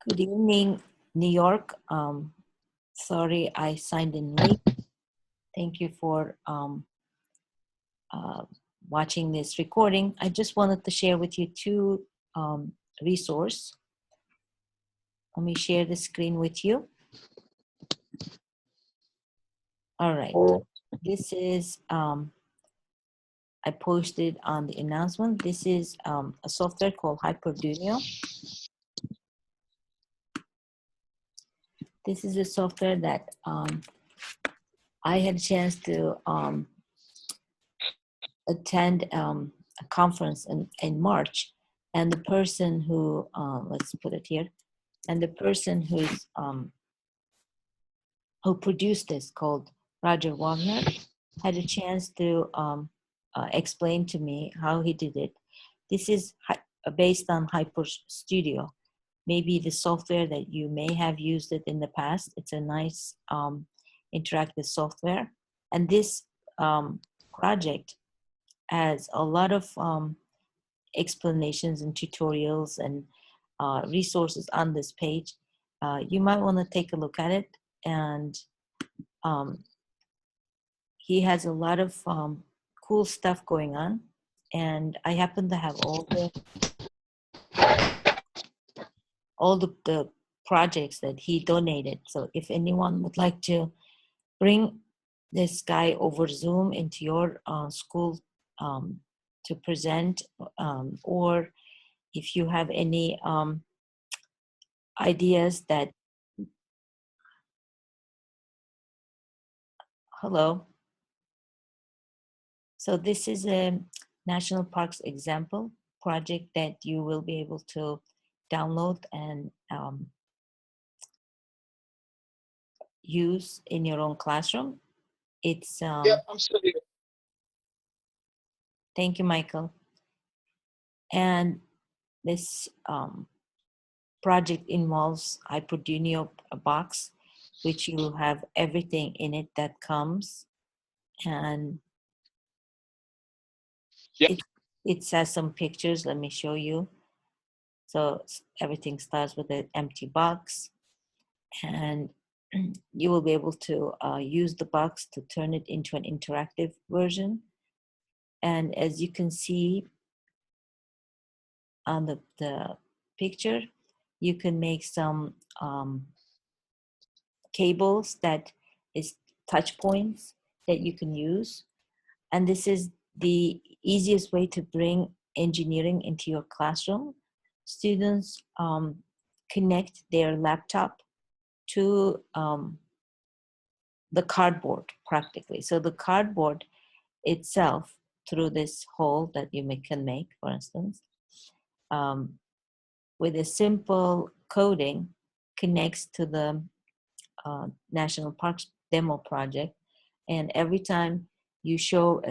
Good evening, New York. Sorry, I signed in late. Thank you for uh, watching this recording. I just wanted to share with you two resources. Let me share the screen with you. All right. This is, I posted on the announcement. This is a software called Hyperdunio. This is a software that I had a chance to attend a conference in March, and the person who, let's put it here, and the person who produced this, called Roger Wagner, had a chance to explain to me how he did it. This is based on Hyper Studio, maybe the software that you may have used it in the past. It's a nice interactive software, and this project has a lot of explanations and tutorials and resources on this page. You might want to take a look at it. And he has a lot of cool stuff going on. And I happen to have all the projects that he donated. So if anyone would like to bring this guy over Zoom into your school to present, or if you have any ideas that, hello. So this is a National Parks example project that you will be able to download and use in your own classroom. It's yeah, I'm still here. Thank you, Michael. And this project involves Hyperdunio box, which you will have everything in it that comes, and Yep. it has some pictures. Let me show you. So everything starts with an empty box, and you will be able to use the box to turn it into an interactive version. And as you can see on the picture, you can make some cables that is touch points that you can use. And this is the easiest way to bring engineering into your classroom. Students connect their laptop to the cardboard practically. So the cardboard itself, through this hole that you can make, for instance, with a simple coding, connects to the National Parks demo project. And every time you show,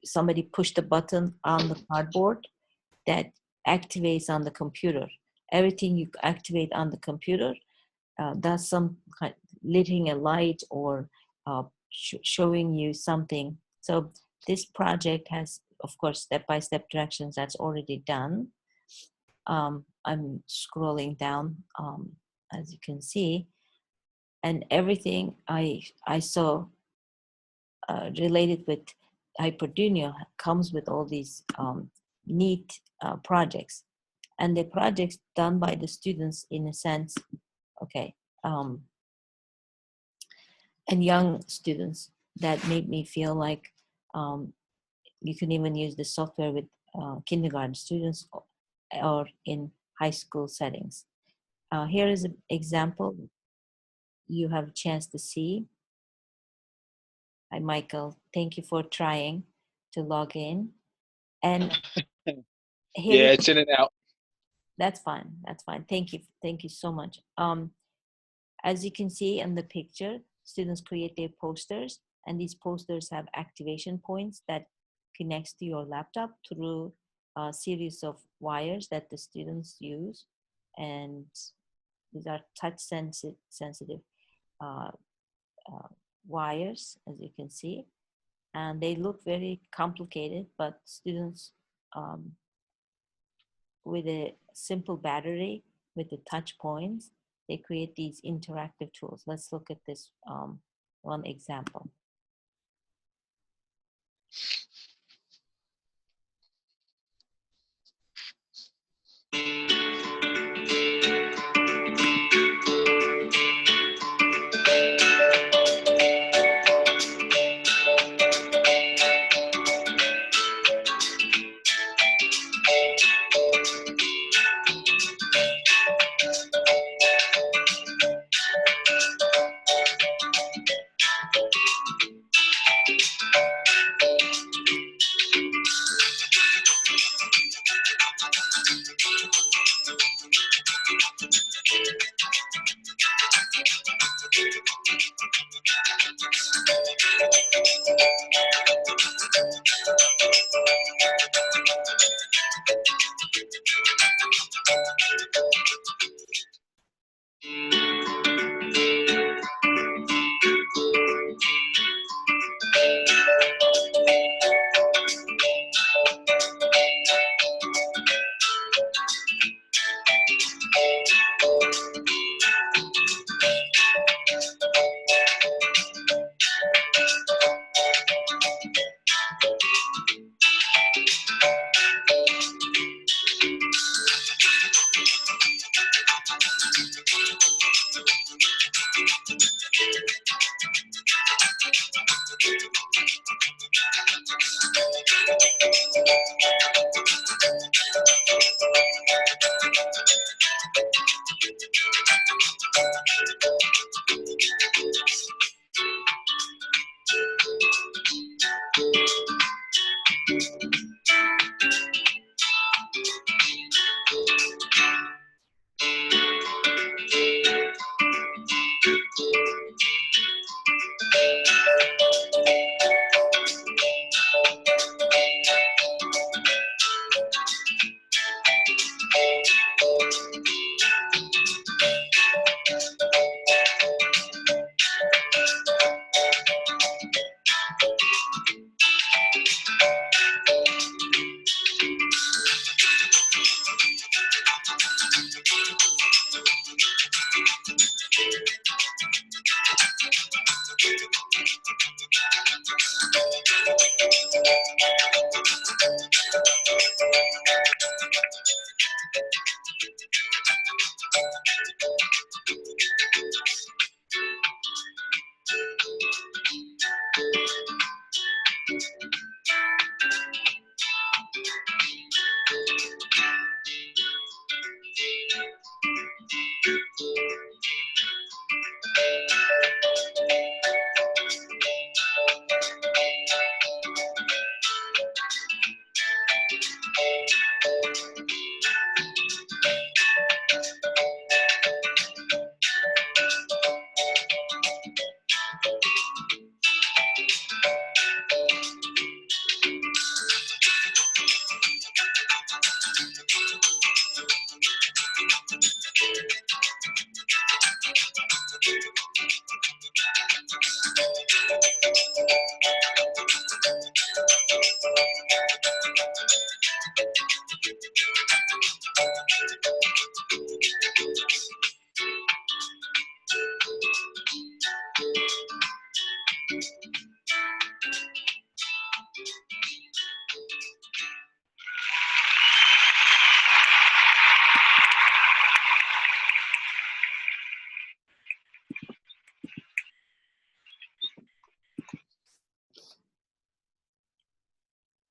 somebody pushed a button on the cardboard, that activates on the computer. Everything you activate on the computer does some kind, lighting a light or showing you something. So this project has, of course, step-by-step directions that's already done. I'm scrolling down, as you can see, and everything I saw related with Hyperdunio comes with all these neat projects, and the projects done by the students, in a sense, okay, and young students, that made me feel like you can even use the software with kindergarten students or in high school settings. Here is an example you have a chance to see. Hi, Michael. Thank you for trying to log in. And here, Yeah, it's in and out. that's fine. That's fine. Thank you. Thank you so much. As you can see in the picture, students create their posters, and these posters have activation points that connects to your laptop through a series of wires that the students use. And these are touch sensitive wires, as you can see. And they look very complicated, but students with a simple battery with the touch points, they create these interactive tools. Let's look at this one example.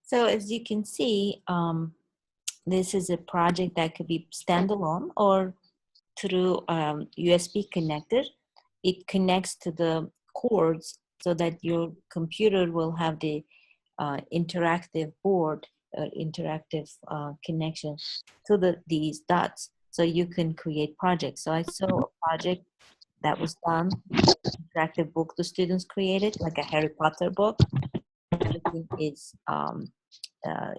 So as you can see, this is a project that could be standalone or through USB connector. It connects to the cords so that your computer will have the interactive board, interactive connection to these dots, so you can create projects. So I saw a project that was done, interactive book the students created, like a Harry Potter book. Everything is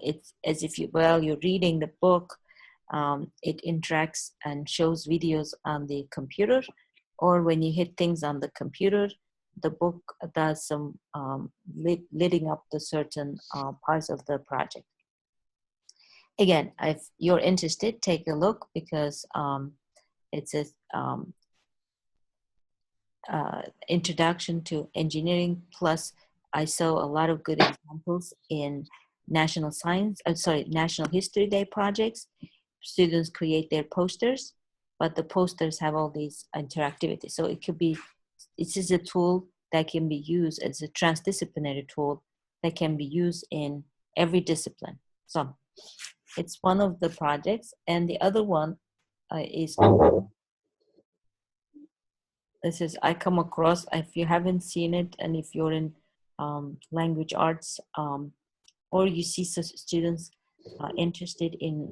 it's as if you're reading the book. It interacts and shows videos on the computer, or when you hit things on the computer, the book does some lighting up the certain parts of the project. Again, if you're interested, take a look, because It's a introduction to engineering. Plus, I saw a lot of good examples in National History Day projects. Students create their posters, but the posters have all these interactivity. So it could be, this is a tool that can be used as a transdisciplinary tool that can be used in every discipline. So it's one of the projects. And the other one is, this is, I come across, if you haven't seen it, and if you're in language arts, or you see students interested in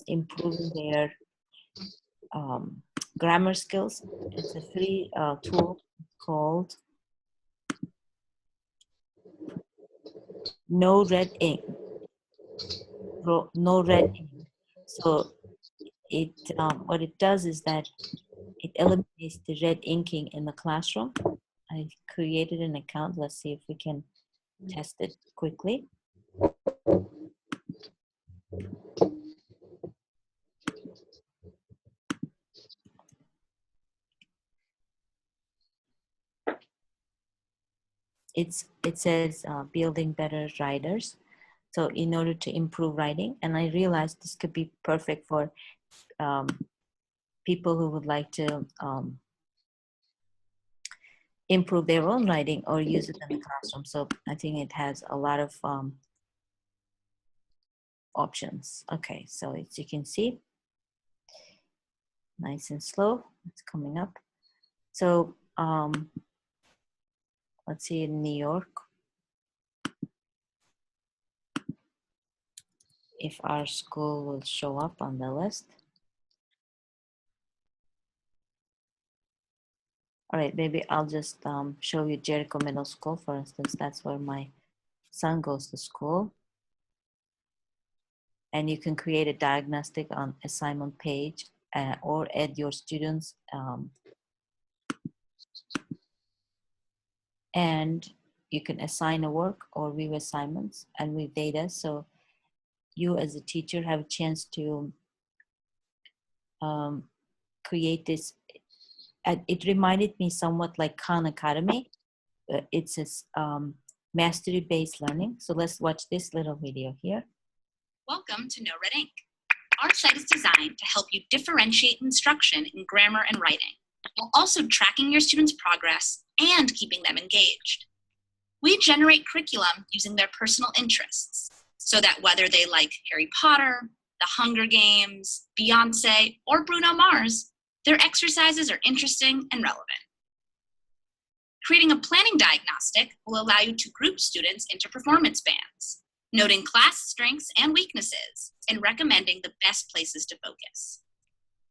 improving their grammar skills, it's a free tool called No Red Ink. No Red Ink. So it what it does is that it eliminates the red inking in the classroom. I created an account. Let's see if we can test it quickly. It says building better writers. So in order to improve writing, and I realized this could be perfect for people who would like to improve their own writing or use it in the classroom. So I think it has a lot of options. Okay, so as you can see, nice and slow, it's coming up. So let's see, in New York, if our school will show up on the list. All right, maybe I'll just show you Jericho Middle School, for instance. That's where my son goes to school. And you can create a diagnostic on assignment page or add your students. And you can assign a work or view assignments and with data. So you as a teacher have a chance to create this. It reminded me somewhat like Khan Academy. It's a mastery-based learning. So let's watch this little video here. Welcome to No Red Ink. Our site is designed to help you differentiate instruction in grammar and writing, while also tracking your students' progress and keeping them engaged. We generate curriculum using their personal interests, so that whether they like Harry Potter, The Hunger Games, Beyonce, or Bruno Mars, their exercises are interesting and relevant. Creating a planning diagnostic will allow you to group students into performance bands, noting class strengths and weaknesses, and recommending the best places to focus.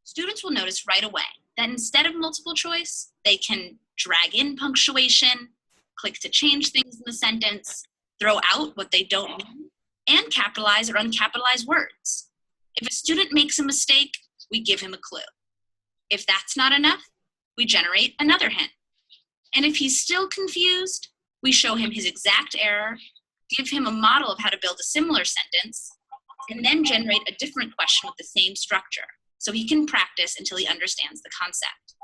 Students will notice right away that instead of multiple choice, they can drag in punctuation, click to change things in the sentence, throw out what they don't mean, and capitalize or uncapitalize words. If a student makes a mistake, we give him a clue. If that's not enough, we generate another hint. And if he's still confused, we show him his exact error, give him a model of how to build a similar sentence, and then generate a different question with the same structure, so he can practice until he understands the concept.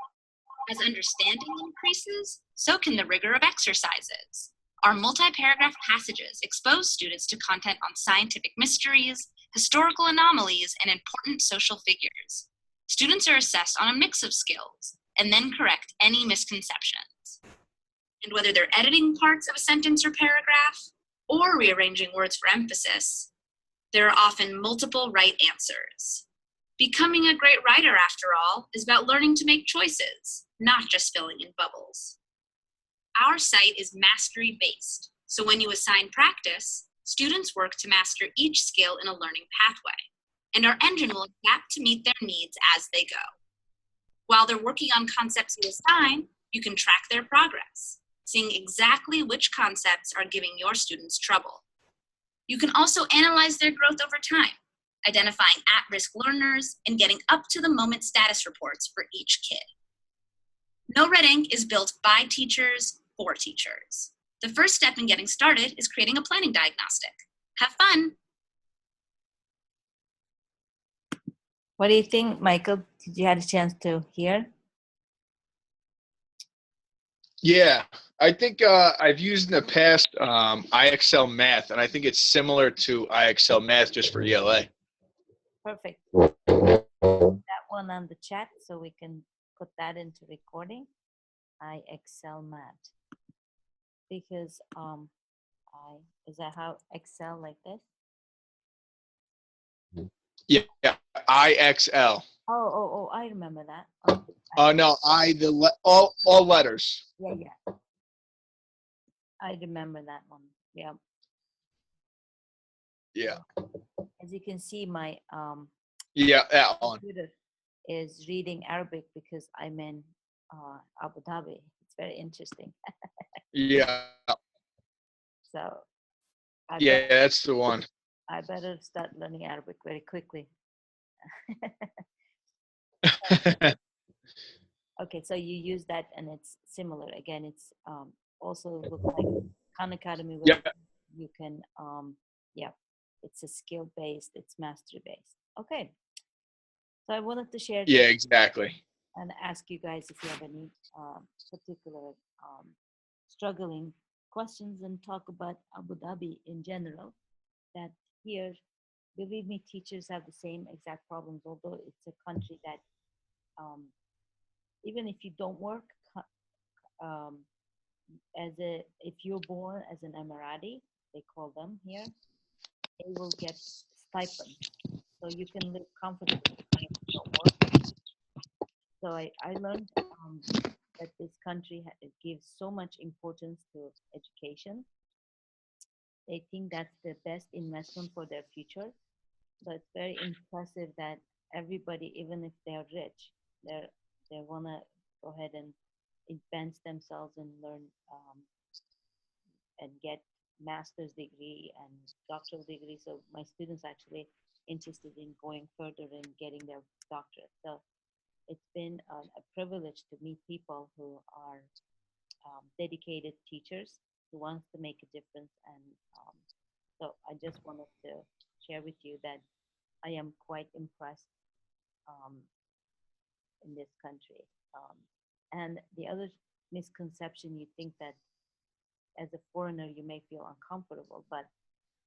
As understanding increases, so can the rigor of exercises. Our multi-paragraph passages expose students to content on scientific mysteries, historical anomalies, and important social figures. Students are assessed on a mix of skills, and then correct any misconceptions. And whether they're editing parts of a sentence or paragraph, or rearranging words for emphasis, there are often multiple right answers. Becoming a great writer, after all, is about learning to make choices, not just filling in bubbles. Our site is mastery-based, so when you assign practice, students work to master each skill in a learning pathway, and our engine will adapt to meet their needs as they go. While they're working on concepts you assign, you can track their progress, seeing exactly which concepts are giving your students trouble. You can also analyze their growth over time, identifying at-risk learners and getting up-to-the-moment status reports for each kid. No Red Ink is built by teachers for teachers. The first step in getting started is creating a planning diagnostic. Have fun! What do you think, Michael? Did you have a chance to hear? Yeah, I think I've used in the past IXL Math, and I think it's similar to IXL Math just for ELA. Perfect. That one on the chat so we can put that into recording. I excel math because is that how Excel like this? Yeah, IXL. Oh, I remember that. No, all letters. Yeah. I remember that one. Yeah. Yeah. As you can see, my Yeah, that one. computer is reading Arabic because I'm in Abu Dhabi. It's very interesting. Yeah. So Yeah, that's the one. I better start learning Arabic very quickly. Okay, so you use that and it's similar. Again, it's also look like Khan Academy where Yeah. you can, yeah, it's a skill based, it's mastery based. Okay, so I wanted to share Yeah, this exactly. and ask you guys if you have any particular struggling questions and talk about Abu Dhabi in general. That here, believe me, teachers have the same exact problems, although it's a country that um, even if you don't work, um, if you're born as an Emirati, they call them here, they will get stipend, so you can live comfortably even if you don't work. So I learned that this country it gives so much importance to education. They think that's the best investment for their future. So it's very impressive that everybody, even if they're rich, they wanna go ahead and advance themselves and learn and get master's degree and doctoral degree. So my students actually interested in going further and getting their doctorate. So it's been a privilege to meet people who are dedicated teachers who wants to make a difference. And so I just wanted to share with you that I am quite impressed um, in this country. And the other misconception, you think that as a foreigner you may feel uncomfortable, but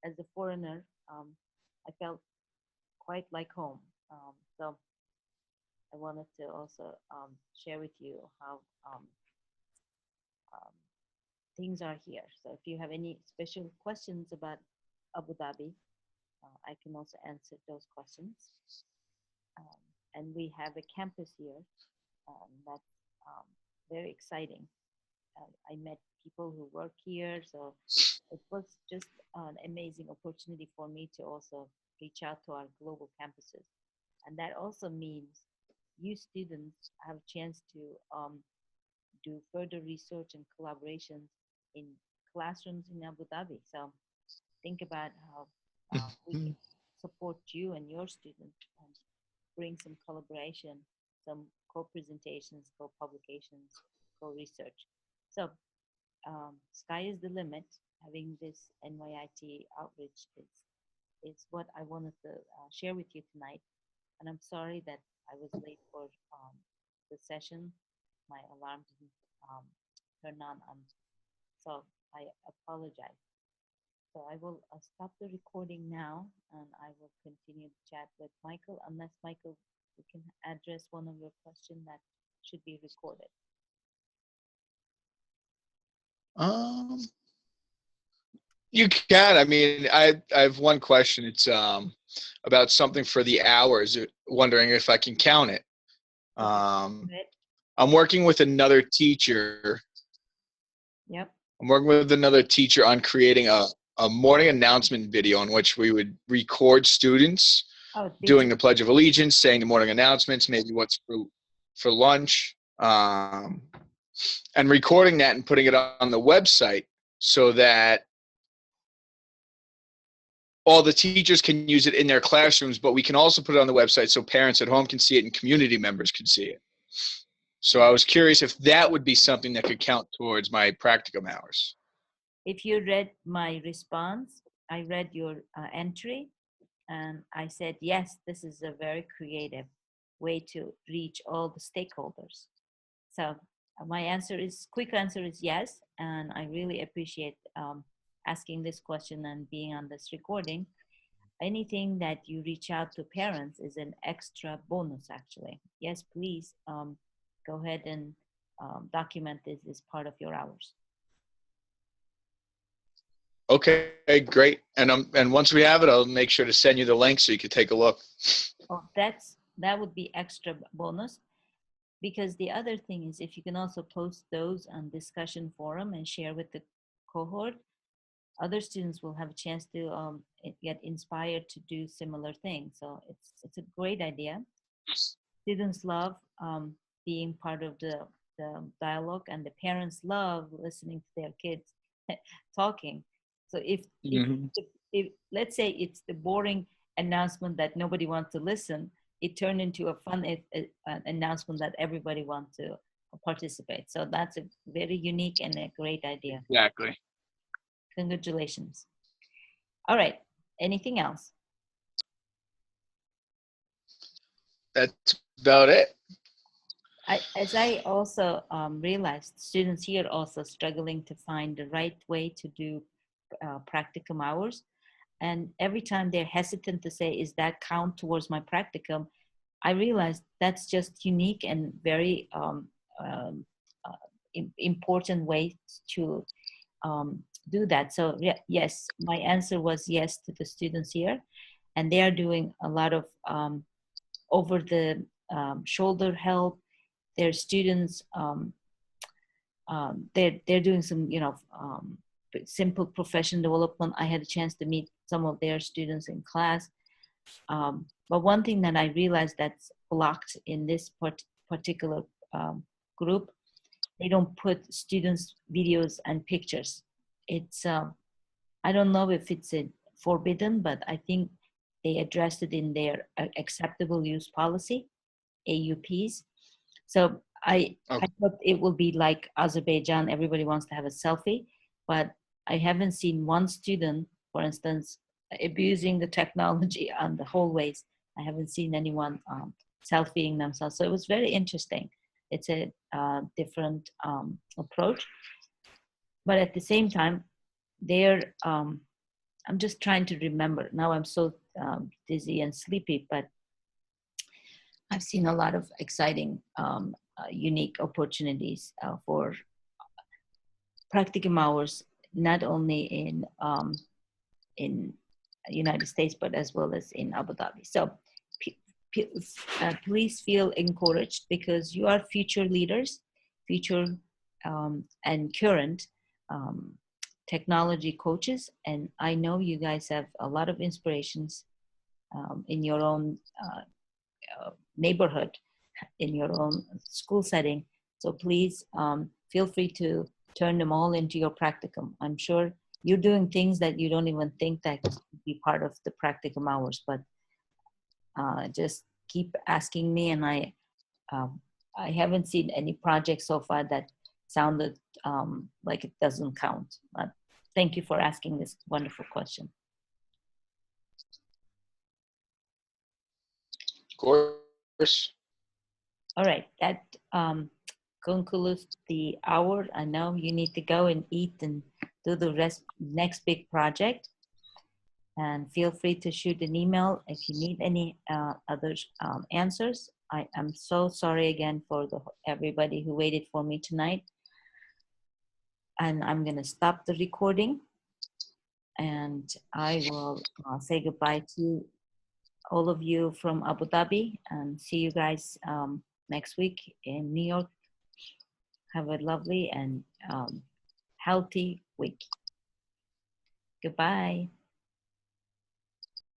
as a foreigner, I felt quite like home. So I wanted to also share with you how um, things are here. So if you have any special questions about Abu Dhabi, I can also answer those questions. Um, and we have a campus here that's very exciting. I met people who work here, so it was just an amazing opportunity for me to also reach out to our global campuses. And that also means you students have a chance to do further research and collaborations in classrooms in Abu Dhabi. So think about how we can support you and your students and bring some collaboration, some co-presentations, co-publications, co-research. So sky is the limit. Having this NYIT outreach is what I wanted to share with you tonight. And I'm sorry that I was late for the session. My alarm didn't turn on, so I apologize. So I will stop the recording now, and I will continue to chat with Michael, unless Michael, you can address one of your questions that should be recorded. You can. I mean, I have one question. It's about something for the hours. Wondering if I can count it. I'm working with another teacher. Yep. I'm working with another teacher on creating a morning announcement video in which we would record students doing the Pledge of Allegiance, saying the morning announcements, maybe what's for lunch, and recording that and putting it on the website so that all the teachers can use it in their classrooms, but we can also put it on the website so parents at home can see it and community members can see it. So I was curious if that would be something that could count towards my practicum hours. If you read my response, I read your entry. And I said, yes, this is a very creative way to reach all the stakeholders. So my quick answer is yes. And I really appreciate asking this question and being on this recording. Anything that you reach out to parents is an extra bonus, actually. Yes, please go ahead and document this as part of your hours. Okay, great. And once we have it, I'll make sure to send you the link so you can take a look. Oh, that would be extra bonus, because the other thing is, if you can also post those on discussion forum and share with the cohort, other students will have a chance to get inspired to do similar things. So it's a great idea. Students love being part of the dialogue, and the parents love listening to their kids talking. So if let's say it's the boring announcement that nobody wants to listen, it turned into a fun announcement that everybody wants to participate. So that's a very unique and a great idea. Exactly. Congratulations. All right. Anything else? That's about it. As I also realized, students here also struggling to find the right way to do practicum hours. And every time they're hesitant to say, is that count towards my practicum? I realized that's just unique and very important way to do that. So yes, my answer was yes to the students here. And they are doing a lot of over the shoulder help. Their students, they're doing some, simple profession development. I had a chance to meet some of their students in class. But one thing that I realized that's blocked in this particular group, they don't put students' videos and pictures. It's, I don't know if it's forbidden, but I think they addressed it in their acceptable use policy, AUPs. So I thought it will be like Azerbaijan, everybody wants to have a selfie, but I haven't seen one student, for instance, abusing the technology on the hallways. I haven't seen anyone selfieing themselves. So it was very interesting. It's a different approach. But at the same time, I'm just trying to remember. Now I'm so dizzy and sleepy, but I've seen a lot of exciting, unique opportunities for practicum hours, not only in United States, but as well as in Abu Dhabi. So please feel encouraged, because you are future leaders, future and current technology coaches. And I know you guys have a lot of inspirations in your own neighborhood, in your own school setting. So please feel free to turn them all into your practicum. I'm sure you're doing things that you don't even think that could be part of the practicum hours, but just keep asking me. And I haven't seen any project so far that sounded like it doesn't count. But thank you for asking this wonderful question. Of course. All right, that concludes the hour. I know you need to go and eat and do the next big project. And feel free to shoot an email if you need any other answers. I am so sorry again for everybody who waited for me tonight. And I'm gonna stop the recording, and I will say goodbye to all of you from Abu Dhabi, and see you guys next week in New York. Have a lovely and healthy week. Goodbye.